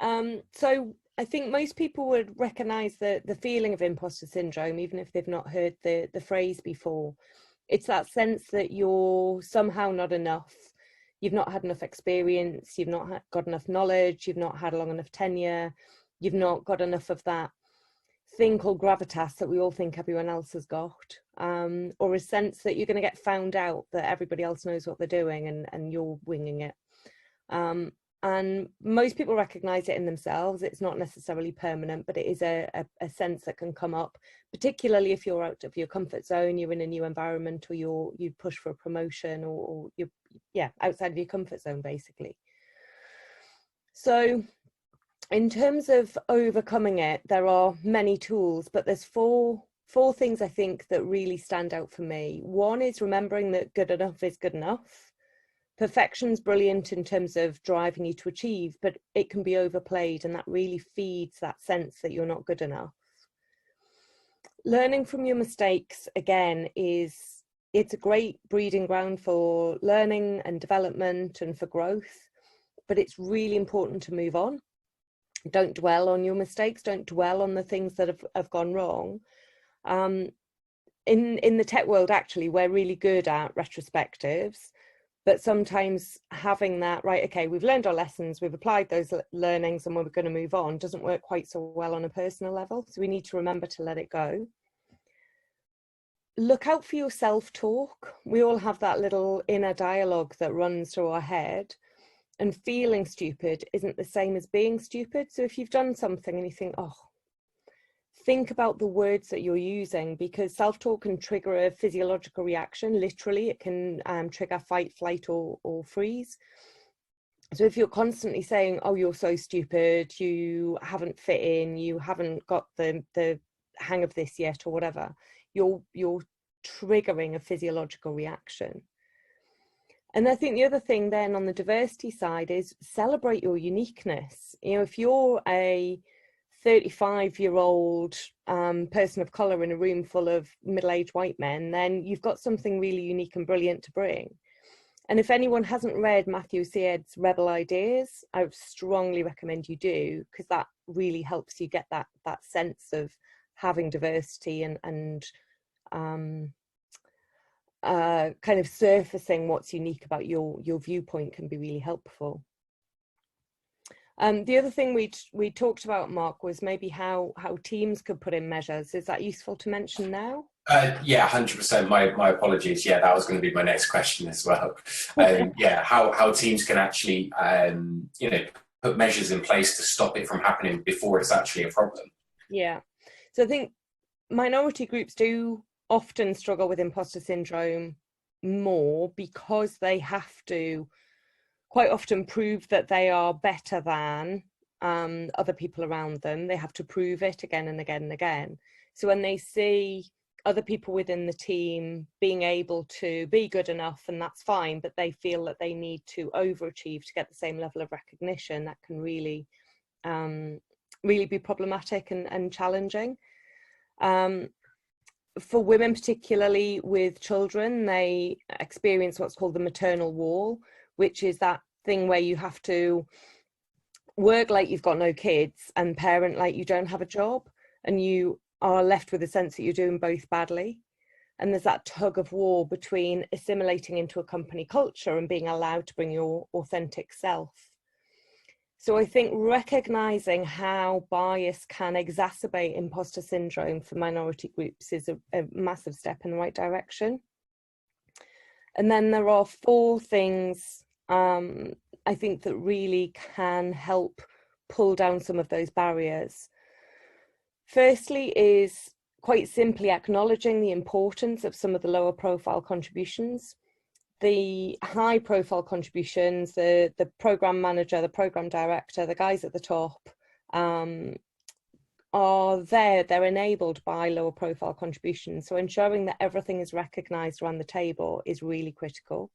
So I think most people would recognise the feeling of imposter syndrome, even if they've not heard the phrase before. It's that sense that you're somehow not enough. You've not had enough experience, you've not got enough knowledge, you've not had a long enough tenure, you've not got enough of that thing called gravitas that we all think everyone else has got, or a sense that you're going to get found out, that everybody else knows what they're doing and you're winging it. And most people recognize it in themselves. It's not necessarily permanent, but it is a sense that can come up, particularly if you're out of your comfort zone, you're in a new environment, or you push for a promotion, or you're outside of your comfort zone, basically. So in terms of overcoming it, there are many tools, but there's four things I think that really stand out for me. One is remembering that good enough is good enough. Perfection's brilliant in terms of driving you to achieve, but it can be overplayed, and that really feeds that sense that you're not good enough. Learning from your mistakes, again, it's a great breeding ground for learning and development and for growth, but it's really important to move on. Don't dwell on your mistakes, don't dwell on the things that have gone wrong. In the tech world, actually, we're really good at retrospectives. But sometimes having that, right, okay, we've learned our lessons, we've applied those learnings and we're going to move on, doesn't work quite so well on a personal level. So we need to remember to let it go. Look out for your self-talk. We all have that little inner dialogue that runs through our head, and feeling stupid isn't the same as being stupid. So if you've done something and you think, oh, think about the words that you're using, because self-talk can trigger a physiological reaction. Literally, it can trigger fight, flight, or freeze. So if you're constantly saying, oh, you're so stupid, you haven't fit in, you haven't got the hang of this yet, or whatever, you're triggering a physiological reaction. And I think the other thing then on the diversity side is celebrate your uniqueness. You know, if you're a 35-year-old person of colour in a room full of middle-aged white men, then you've got something really unique and brilliant to bring. And if anyone hasn't read Matthew Syed's Rebel Ideas, I would strongly recommend you do, because that really helps you get that sense of having diversity and kind of surfacing what's unique about your viewpoint can be really helpful. The other thing we talked about, Mark, was maybe how teams could put in measures. Is that useful to mention now? Yeah, 100%. My apologies. Yeah, that was going to be my next question as well. Yeah, how teams can actually, you know, put measures in place to stop it from happening before it's actually a problem. Yeah. So I think minority groups do often struggle with imposter syndrome more because they have to quite often prove that they are better than other people around them. They have to prove it again and again and again. So when they see other people within the team being able to be good enough, and that's fine, but they feel that they need to overachieve to get the same level of recognition, that can really really be problematic and challenging. For women, particularly with children, they experience what's called the maternal wall, which is that thing where you have to work like you've got no kids and parent like you don't have a job, and you are left with a sense that you're doing both badly. And there's that tug of war between assimilating into a company culture and being allowed to bring your authentic self. So I think recognizing how bias can exacerbate imposter syndrome for minority groups is a massive step in the right direction. And then there are 4 things I think that really can help pull down some of those barriers. Firstly is quite simply acknowledging the importance of some of the lower profile contributions. The high profile contributions, the program manager, the program director, the guys at the top are there, they're enabled by lower profile contributions. So ensuring that everything is recognized around the table is really critical.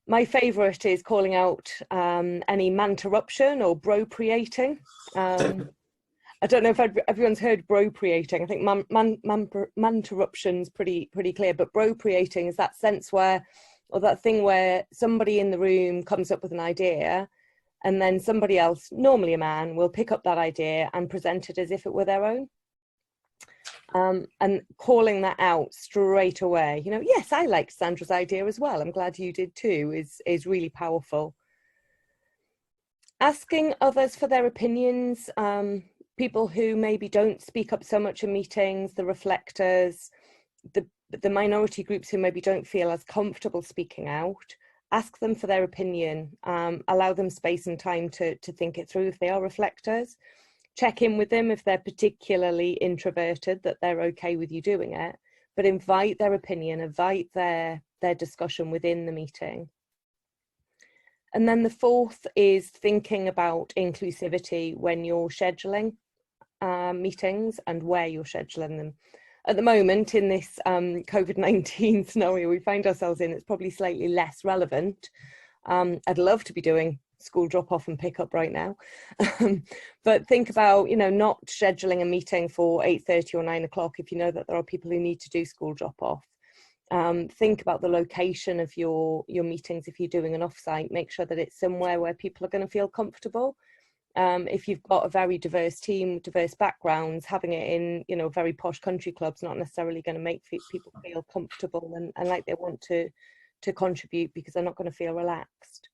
My favorite is calling out any manterruption or bropriating. I don't know if everyone's heard bropriating. I think manterruption's pretty clear, but bropriating is that sense where, or that thing where somebody in the room comes up with an idea, And then somebody else, normally a man, will pick up that idea and present it as if it were their own. And calling that out straight away, you know, yes, I liked Sandra's idea as well, I'm glad you did too, is really powerful. Asking others for their opinions, people who maybe don't speak up so much in meetings, the reflectors, the minority groups who maybe don't feel as comfortable speaking out, ask them for their opinion, allow them space and time to think it through if they are reflectors. Check in with them if they're particularly introverted, that they're okay with you doing it, but invite their opinion, invite their discussion within the meeting. And then the fourth is thinking about inclusivity when you're scheduling meetings and where you're scheduling them. At the moment, in this COVID-19 scenario we find ourselves in, it's probably slightly less relevant. I'd love to be doing school drop off and pick up right now. But think about, you know, not scheduling a meeting for 8:30 or 9 o'clock if you know that there are people who need to do school drop off. Think about the location of your meetings. If you're doing an offsite, make sure that it's somewhere where people are going to feel comfortable. If you've got a very diverse team, diverse backgrounds, having it in, you know, very posh country clubs, not necessarily going to make people feel comfortable and like they want to contribute, because they're not going to feel relaxed.